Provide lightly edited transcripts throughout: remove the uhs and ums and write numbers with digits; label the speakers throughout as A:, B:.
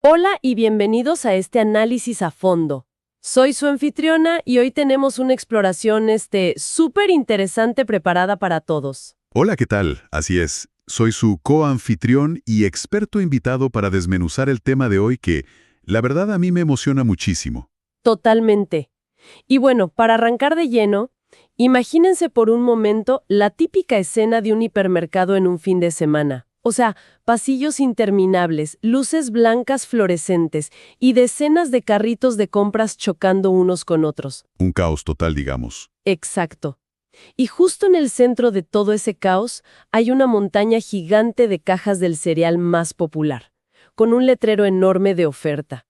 A: Hola y bienvenidos a este análisis a fondo. Soy su anfitriona y hoy tenemos una exploración súper interesante preparada para todos.
B: Hola, ¿qué tal? Así es, soy su coanfitrión y experto invitado para desmenuzar el tema de hoy que, la verdad, a mí me emociona muchísimo.
A: Totalmente. Y bueno, para arrancar de lleno, imagínense por un momento la típica escena de un hipermercado en un fin de semana. O sea, pasillos interminables, luces blancas fluorescentes y decenas de carritos de compras chocando unos con otros.
B: Un caos total, digamos.
A: Exacto. Y justo en el centro de todo ese caos hay una montaña gigante de cajas del cereal más popular, con un letrero enorme de oferta.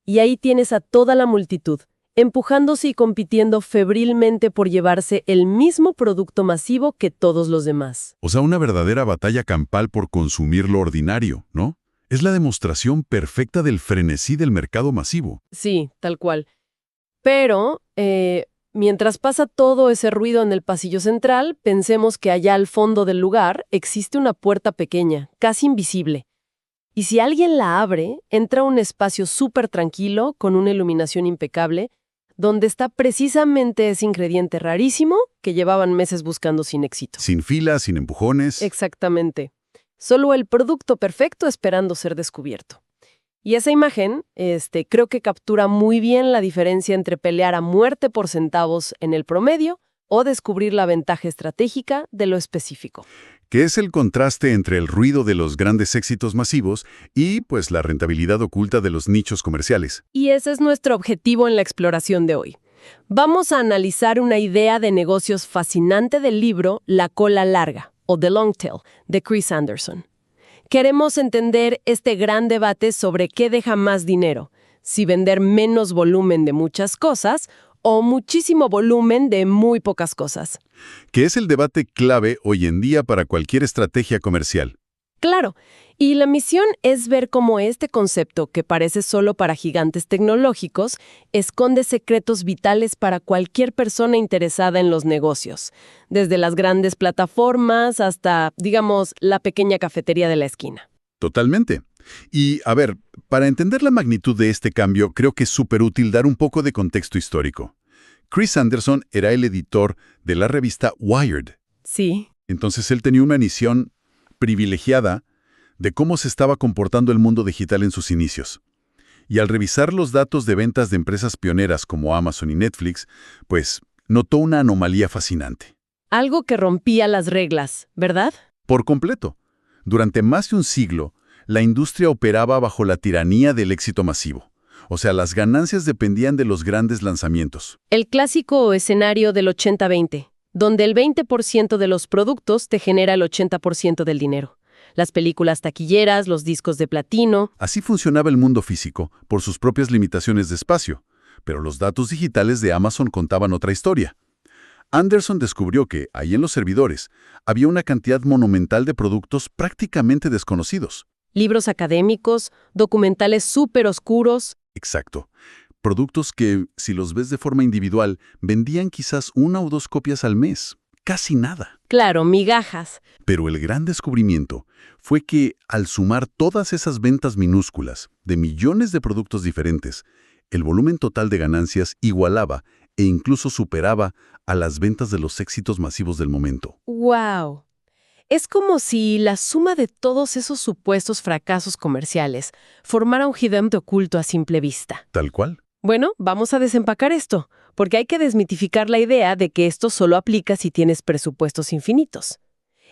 A: Y ahí tienes a toda la multitud, empujándose y compitiendo febrilmente por llevarse el mismo producto masivo que todos los demás.
B: O sea, una verdadera batalla campal por consumir lo ordinario, ¿no? Es la demostración perfecta del frenesí del mercado masivo.
A: Sí, tal cual. Pero, mientras pasa todo ese ruido en el pasillo central, pensemos que allá al fondo del lugar existe una puerta pequeña, casi invisible. Y si alguien la abre, entra a un espacio súper tranquilo, con una iluminación impecable, donde está precisamente ese ingrediente rarísimo que llevaban meses buscando sin éxito.
B: Sin filas, sin empujones.
A: Exactamente. Solo el producto perfecto esperando ser descubierto. Y esa imagen, creo que captura muy bien la diferencia entre pelear a muerte por centavos en el promedio o descubrir la ventaja estratégica de lo específico.
B: Que es el contraste entre el ruido de los grandes éxitos masivos y, pues, la rentabilidad oculta de los nichos comerciales.
A: Y ese es nuestro objetivo en la exploración de hoy. Vamos a analizar una idea de negocios fascinante del libro La cola larga, o The Long Tail, de Chris Anderson. Queremos entender este gran debate sobre qué deja más dinero, si vender menos volumen de muchas cosas o muchísimo volumen de muy pocas cosas.
B: Que es el debate clave hoy en día para cualquier estrategia comercial.
A: Claro, y la misión es ver cómo este concepto, que parece solo para gigantes tecnológicos, esconde secretos vitales para cualquier persona interesada en los negocios, desde las grandes plataformas hasta, digamos, la pequeña cafetería de la esquina.
B: Totalmente. Y, a ver, para entender la magnitud de este cambio, creo que es súper útil dar un poco de contexto histórico. Chris Anderson era el editor de la revista Wired.
A: Sí.
B: Entonces él tenía una visión privilegiada de cómo se estaba comportando el mundo digital en sus inicios. Y al revisar los datos de ventas de empresas pioneras como Amazon y Netflix, pues notó una anomalía fascinante.
A: Algo que rompía las reglas, ¿verdad?
B: Por completo. Durante más de un siglo, la industria operaba bajo la tiranía del éxito masivo. O sea, las ganancias dependían de los grandes lanzamientos.
A: El clásico escenario del 80-20, donde el 20% de los productos te genera el 80% del dinero. Las películas taquilleras, los discos de platino.
B: Así funcionaba el mundo físico, por sus propias limitaciones de espacio. Pero los datos digitales de Amazon contaban otra historia. Anderson descubrió que, ahí en los servidores, había una cantidad monumental de productos prácticamente desconocidos.
A: Libros académicos, documentales súper oscuros.
B: Exacto. Productos que, si los ves de forma individual, vendían quizás 1 o 2 copias al mes. Casi nada.
A: Claro, migajas.
B: Pero el gran descubrimiento fue que, al sumar todas esas ventas minúsculas de millones de productos diferentes, el volumen total de ganancias igualaba e incluso superaba a las ventas de los éxitos masivos del momento.
A: ¡Wow! Es como si la suma de todos esos supuestos fracasos comerciales formara un gigante oculto a simple vista.
B: ¿Tal cual?
A: Bueno, vamos a desempacar esto, porque hay que desmitificar la idea de que esto solo aplica si tienes presupuestos infinitos.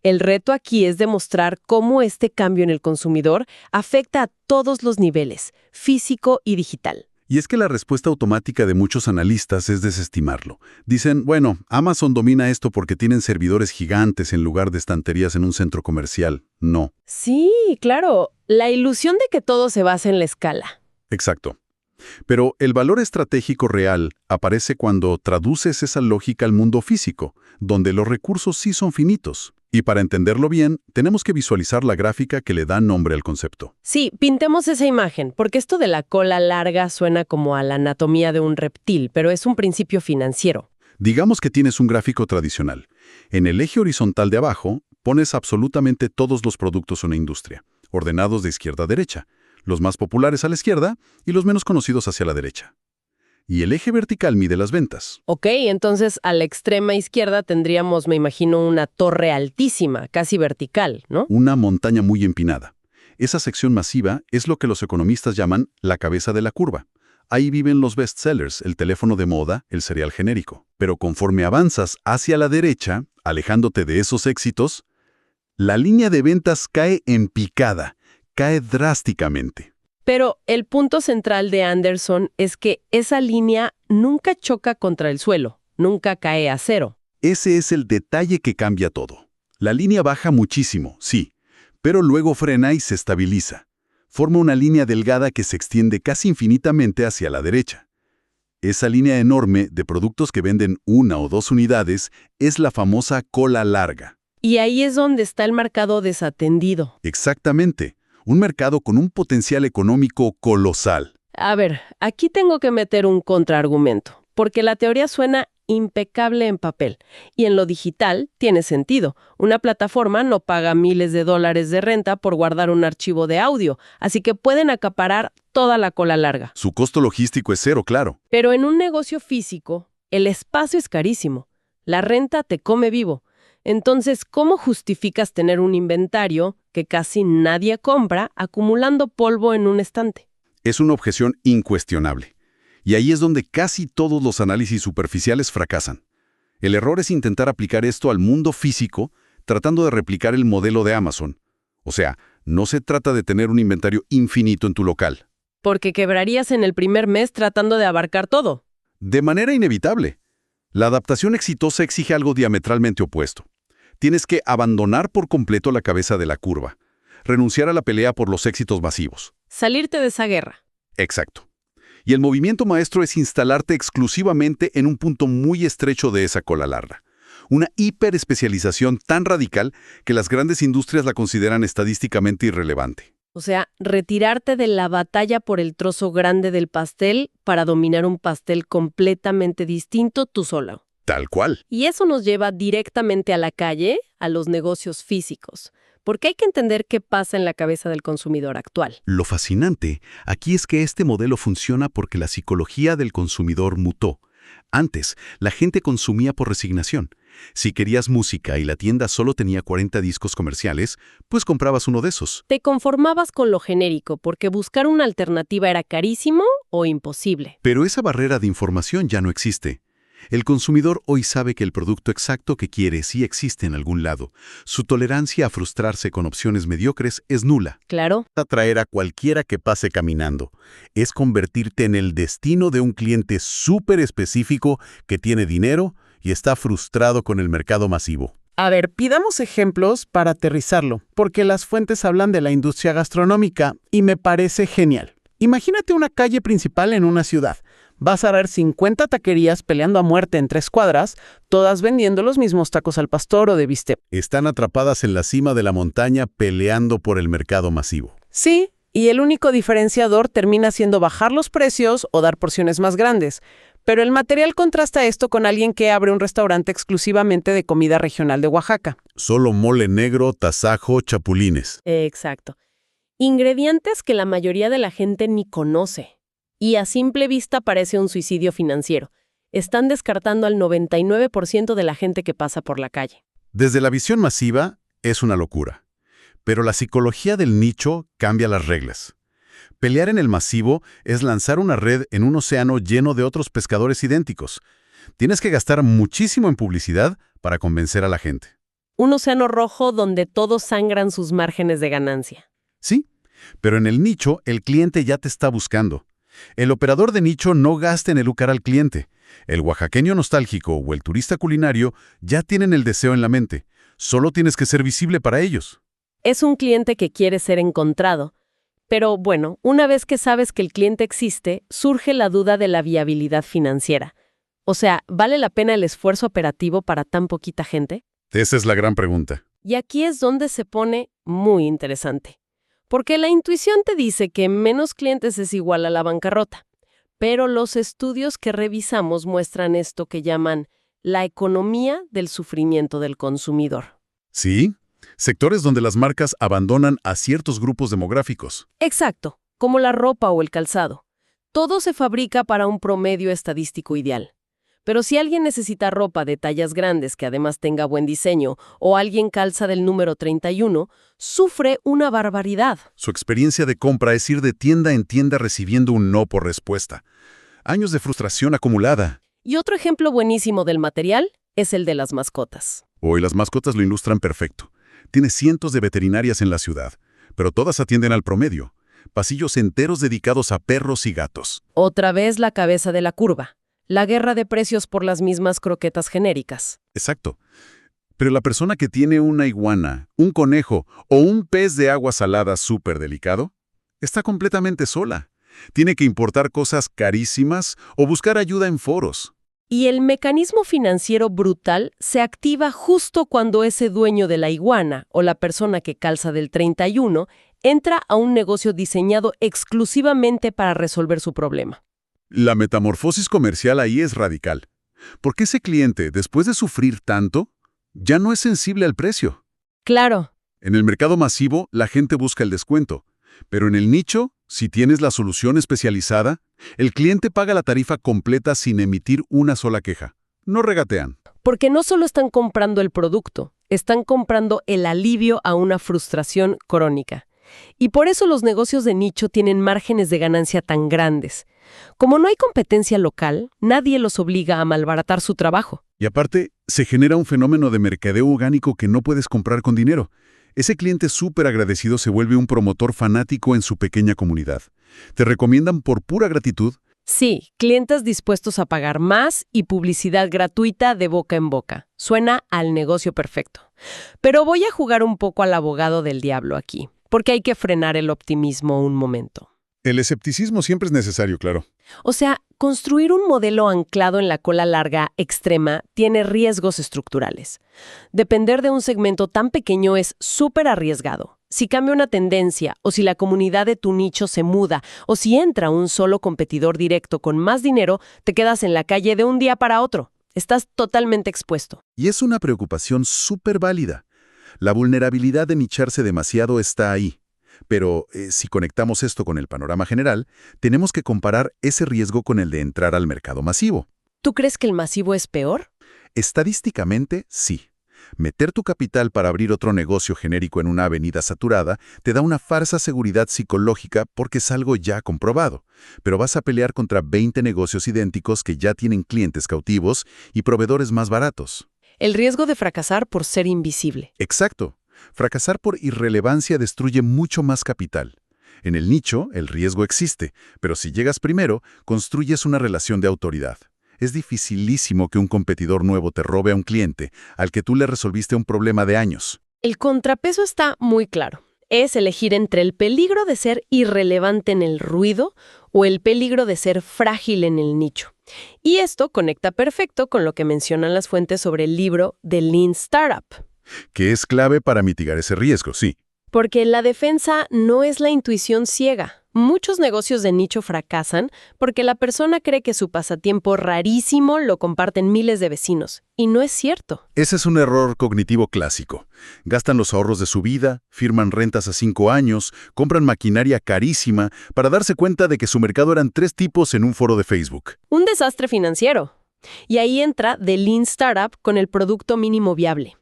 A: El reto aquí es demostrar cómo este cambio en el consumidor afecta a todos los niveles, físico y digital.
B: Y es que la respuesta automática de muchos analistas es desestimarlo. Dicen, bueno, Amazon domina esto porque tienen servidores gigantes en lugar de estanterías en un centro comercial. No.
A: Sí, claro, la ilusión de que todo se basa en la escala.
B: Exacto. Pero el valor estratégico real aparece cuando traduces esa lógica al mundo físico, donde los recursos sí son finitos. Y para entenderlo bien, tenemos que visualizar la gráfica que le da nombre al concepto.
A: Sí, pintemos esa imagen, porque esto de la cola larga suena como a la anatomía de un reptil, pero es un principio financiero.
B: Digamos que tienes un gráfico tradicional. En el eje horizontal de abajo, pones absolutamente todos los productos en una industria, ordenados de izquierda a derecha. los más populares a la izquierda y los menos conocidos hacia la derecha. Y el eje vertical mide las ventas.
A: Ok, entonces a la extrema izquierda tendríamos, me imagino, una torre altísima, casi vertical, ¿no?
B: Una montaña muy empinada. Esa sección masiva es lo que los economistas llaman la cabeza de la curva. Ahí viven los bestsellers, el teléfono de moda, el cereal genérico. Pero conforme avanzas hacia la derecha, alejándote de esos éxitos, la línea de ventas cae en picada, cae drásticamente.
A: Pero el punto central de Anderson es que esa línea nunca choca contra el suelo, nunca cae a cero.
B: Ese es el detalle que cambia todo. La línea baja muchísimo, sí, pero luego frena y se estabiliza. Forma una línea delgada que se extiende casi infinitamente hacia la derecha. Esa línea enorme de productos que venden 1 o 2 unidades es la famosa cola larga.
A: Y ahí es donde está el mercado desatendido.
B: Exactamente, un mercado con un potencial económico colosal.
A: A ver, aquí tengo que meter un contraargumento, porque la teoría suena impecable en papel, y en lo digital tiene sentido. Una plataforma no paga miles de dólares de renta por guardar un archivo de audio, así que pueden acaparar toda la cola larga.
B: Su costo logístico es cero, claro.
A: Pero en un negocio físico, el espacio es carísimo. La renta te come vivo. Entonces, ¿cómo justificas tener un inventario que casi nadie compra acumulando polvo en un estante?
B: Es una objeción incuestionable. Y ahí es donde casi todos los análisis superficiales fracasan. El error es intentar aplicar esto al mundo físico tratando de replicar el modelo de Amazon. O sea, no se trata de tener un inventario infinito en tu local.
A: Porque quebrarías en el primer mes tratando de abarcar todo.
B: De manera inevitable. La adaptación exitosa exige algo diametralmente opuesto. Tienes que abandonar por completo la cabeza de la curva. Renunciar a la pelea por los éxitos masivos.
A: Salirte de esa guerra.
B: Exacto. Y el movimiento maestro es instalarte exclusivamente en un punto muy estrecho de esa cola larga. Una hiperespecialización tan radical que las grandes industrias la consideran estadísticamente irrelevante.
A: O sea, retirarte de la batalla por el trozo grande del pastel para dominar un pastel completamente distinto tú solo.
B: Tal cual.
A: Y eso nos lleva directamente a la calle, a los negocios físicos. Porque hay que entender qué pasa en la cabeza del consumidor actual.
B: Lo fascinante aquí es que este modelo funciona porque la psicología del consumidor mutó. Antes, la gente consumía por resignación. Si querías música y la tienda solo tenía 40 discos comerciales, pues comprabas uno de esos.
A: Te conformabas con lo genérico porque buscar una alternativa era carísimo o imposible.
B: Pero esa barrera de información ya no existe. El consumidor hoy sabe que el producto exacto que quiere sí existe en algún lado. Su tolerancia a frustrarse con opciones mediocres es nula.
A: Claro.
B: Atraer a cualquiera que pase caminando. Es convertirte en el destino de un cliente súper específico que tiene dinero y está frustrado con el mercado masivo.
C: A ver, pidamos ejemplos para aterrizarlo, porque las fuentes hablan de la industria gastronómica y me parece genial. Imagínate una calle principal en una ciudad. Vas a ver 50 taquerías peleando a muerte en 3 cuadras, todas vendiendo los mismos tacos al pastor o de bistec.
B: Están atrapadas en la cima de la montaña peleando por el mercado masivo.
C: Sí, y el único diferenciador termina siendo bajar los precios o dar porciones más grandes. Pero el material contrasta esto con alguien que abre un restaurante exclusivamente de comida regional de Oaxaca.
B: Solo mole negro, tasajo, chapulines.
A: Exacto. Ingredientes que la mayoría de la gente ni conoce. Y a simple vista parece un suicidio financiero. Están descartando al 99% de la gente que pasa por la calle.
B: Desde la visión masiva, es una locura. Pero la psicología del nicho cambia las reglas. Pelear en el masivo es lanzar una red en un océano lleno de otros pescadores idénticos. Tienes que gastar muchísimo en publicidad para convencer a la gente.
A: Un océano rojo donde todos sangran sus márgenes de ganancia.
B: Sí, pero en el nicho el cliente ya te está buscando. El operador de nicho no gasta en educar al cliente. El oaxaqueño nostálgico o el turista culinario ya tienen el deseo en la mente. Solo tienes que ser visible para ellos.
A: Es un cliente que quiere ser encontrado. Pero bueno, una vez que sabes que el cliente existe, surge la duda de la viabilidad financiera. O sea, ¿vale la pena el esfuerzo operativo para tan poquita gente?
B: Esa es la gran pregunta.
A: Y aquí es donde se pone muy interesante. Porque la intuición te dice que menos clientes es igual a la bancarrota. Pero los estudios que revisamos muestran esto que llaman la economía del sufrimiento del consumidor.
B: Sí, sectores donde las marcas abandonan a ciertos grupos demográficos.
A: Exacto. como la ropa o el calzado. Todo se fabrica para un promedio estadístico ideal. Pero si alguien necesita ropa de tallas grandes que además tenga buen diseño, o alguien calza del número 31, sufre una barbaridad.
B: Su experiencia de compra es ir de tienda en tienda recibiendo un no por respuesta. Años de frustración acumulada.
A: Y otro ejemplo buenísimo del material es el de las mascotas.
B: Hoy las mascotas lo ilustran perfecto. Tiene cientos de veterinarias en la ciudad, pero todas atienden al promedio. Pasillos enteros dedicados a perros y gatos.
A: Otra vez la cabeza de la curva. La guerra de precios por las mismas croquetas genéricas.
B: Exacto. Pero la persona que tiene una iguana, un conejo o un pez de agua salada súper delicado, está completamente sola. Tiene que importar cosas carísimas o buscar ayuda en foros.
A: Y el mecanismo financiero brutal se activa justo cuando ese dueño de la iguana o la persona que calza del 31 entra a un negocio diseñado exclusivamente para resolver su problema.
B: La metamorfosis comercial ahí es radical. Porque ese cliente, después de sufrir tanto, ya no es sensible al precio.
A: Claro.
B: En el mercado masivo, la gente busca el descuento. Pero en el nicho, si tienes la solución especializada, el cliente paga la tarifa completa sin emitir una sola queja. No regatean.
A: Porque no solo están comprando el producto, están comprando el alivio a una frustración crónica. Y por eso los negocios de nicho tienen márgenes de ganancia tan grandes. Como no hay competencia local, nadie los obliga a malbaratar su trabajo.
B: Y aparte, se genera un fenómeno de mercadeo orgánico que no puedes comprar con dinero. Ese cliente súper agradecido se vuelve un promotor fanático en su pequeña comunidad. Te recomiendan por pura gratitud.
A: Sí, clientes dispuestos a pagar más y publicidad gratuita de boca en boca. Suena al negocio perfecto. Pero voy a jugar un poco al abogado del diablo aquí, porque hay que frenar el optimismo un momento.
B: El escepticismo siempre es necesario, claro.
A: O sea, construir un modelo anclado en la cola larga extrema tiene riesgos estructurales. Depender de un segmento tan pequeño es súper arriesgado. Si cambia una tendencia, o si la comunidad de tu nicho se muda, o si entra un solo competidor directo con más dinero, te quedas en la calle de un día para otro. Estás totalmente expuesto.
B: Y es una preocupación súper válida. La vulnerabilidad de nicharse demasiado está ahí. Pero si conectamos esto con el panorama general, tenemos que comparar ese riesgo con el de entrar al mercado masivo.
A: ¿Tú crees que el masivo es peor?
B: Estadísticamente, sí. Meter tu capital para abrir otro negocio genérico en una avenida saturada te da una falsa seguridad psicológica porque es algo ya comprobado. Pero vas a pelear contra 20 negocios idénticos que ya tienen clientes cautivos y proveedores más baratos.
A: El riesgo de fracasar por ser invisible.
B: Exacto. Fracasar por irrelevancia destruye mucho más capital. En el nicho, el riesgo existe, pero si llegas primero, construyes una relación de autoridad. Es dificilísimo que un competidor nuevo te robe a un cliente al que tú le resolviste un problema de años.
A: El contrapeso está muy claro. Es elegir entre el peligro de ser irrelevante en el ruido o el peligro de ser frágil en el nicho. Y esto conecta perfecto con lo que mencionan las fuentes sobre el libro The Lean Startup.
B: Que es clave para mitigar ese riesgo, sí.
A: Porque la defensa no es la intuición ciega. Muchos negocios de nicho fracasan porque la persona cree que su pasatiempo rarísimo lo comparten miles de vecinos. Y no es cierto.
B: Ese es un error cognitivo clásico. Gastan los ahorros de su vida, firman rentas a 5 años, compran maquinaria carísima para darse cuenta de que su mercado eran 3 tipos en un foro de Facebook.
A: Un desastre financiero. Y ahí entra The Lean Startup con el producto mínimo viable.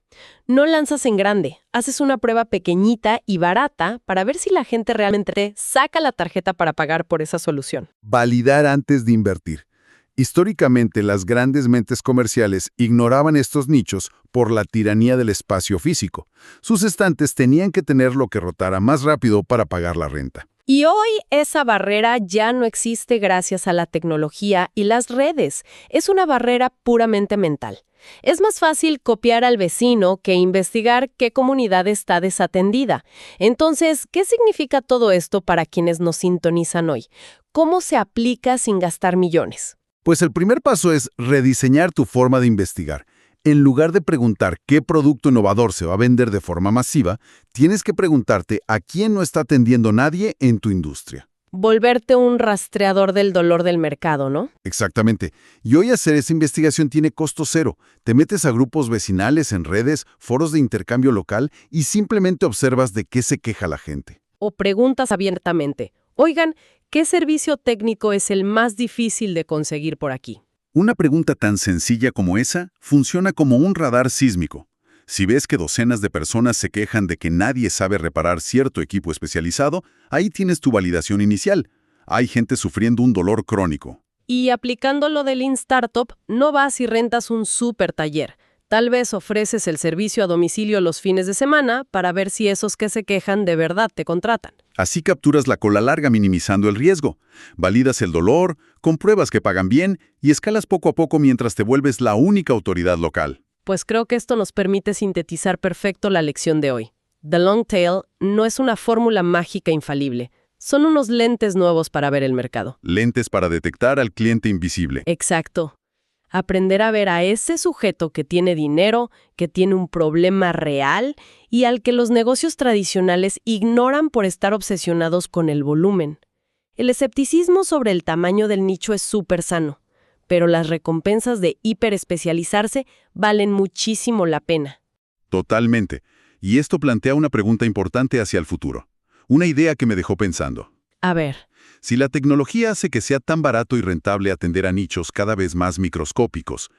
A: No lanzas en grande, haces una prueba pequeñita y barata para ver si la gente realmente te saca la tarjeta para pagar por esa solución.
B: Validar antes de invertir. Históricamente, las grandes mentes comerciales ignoraban estos nichos por la tiranía del espacio físico. Sus estantes tenían que tener lo que rotara más rápido para pagar la renta.
A: Y hoy esa barrera ya no existe gracias a la tecnología y las redes. Es una barrera puramente mental. Es más fácil copiar al vecino que investigar qué comunidad está desatendida. Entonces, ¿qué significa todo esto para quienes nos sintonizan hoy? ¿Cómo se aplica sin gastar millones?
B: Pues el primer paso es rediseñar tu forma de investigar. En lugar de preguntar qué producto innovador se va a vender de forma masiva, tienes que preguntarte a quién no está atendiendo nadie en tu industria.
A: Volverte un rastreador del dolor del mercado, ¿no?
B: Exactamente. Y hoy hacer esa investigación tiene costo cero. Te metes a grupos vecinales, en redes, foros de intercambio local y simplemente observas de qué se queja la gente.
A: O preguntas abiertamente. Oigan, ¿qué servicio técnico es el más difícil de conseguir por aquí?
B: Una pregunta tan sencilla como esa funciona como un radar sísmico. Si ves que docenas de personas se quejan de que nadie sabe reparar cierto equipo especializado, ahí tienes tu validación inicial. Hay gente sufriendo un dolor crónico.
A: Y aplicando lo del Lean Startup, no vas y rentas un super taller. Tal vez ofreces el servicio a domicilio los fines de semana para ver si esos que se quejan de verdad te contratan.
B: Así capturas la cola larga minimizando el riesgo. Validas el dolor, compruebas que pagan bien y escalas poco a poco mientras te vuelves la única autoridad local.
A: Pues creo que esto nos permite sintetizar perfecto la lección de hoy. The Long Tail no es una fórmula mágica infalible. Son unos lentes nuevos para ver el mercado.
B: Lentes para detectar al cliente invisible.
A: Exacto. Aprender a ver a ese sujeto que tiene dinero, que tiene un problema real y al que los negocios tradicionales ignoran por estar obsesionados con el volumen. El escepticismo sobre el tamaño del nicho es súper sano, pero las recompensas de hiperespecializarse valen muchísimo la pena.
B: Totalmente. Y esto plantea una pregunta importante hacia el futuro. Una idea que me dejó pensando.
A: A ver.
B: Si la tecnología hace que sea tan barato y rentable atender a nichos cada vez más microscópicos,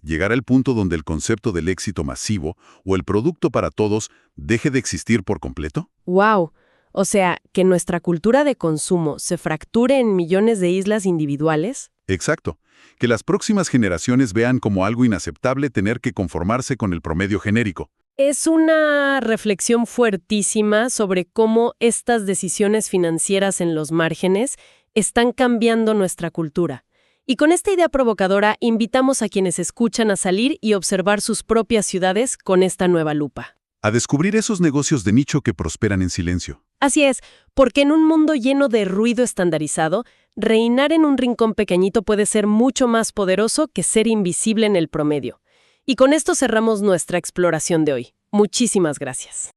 B: llegará el punto donde el concepto del éxito masivo o el producto para todos deje de existir por completo.
A: ¡Wow! O sea, que nuestra cultura de consumo se fracture en millones de islas individuales.
B: Exacto. Que las próximas generaciones vean como algo inaceptable tener que conformarse con el promedio genérico.
A: Es una reflexión fuertísima sobre cómo estas decisiones financieras en los márgenes están cambiando nuestra cultura. Y con esta idea provocadora, invitamos a quienes escuchan a salir y observar sus propias ciudades con esta nueva lupa.
B: A descubrir esos negocios de nicho que prosperan en silencio.
A: Así es, porque en un mundo lleno de ruido estandarizado, reinar en un rincón pequeñito puede ser mucho más poderoso que ser invisible en el promedio. Y con esto cerramos nuestra exploración de hoy. Muchísimas gracias.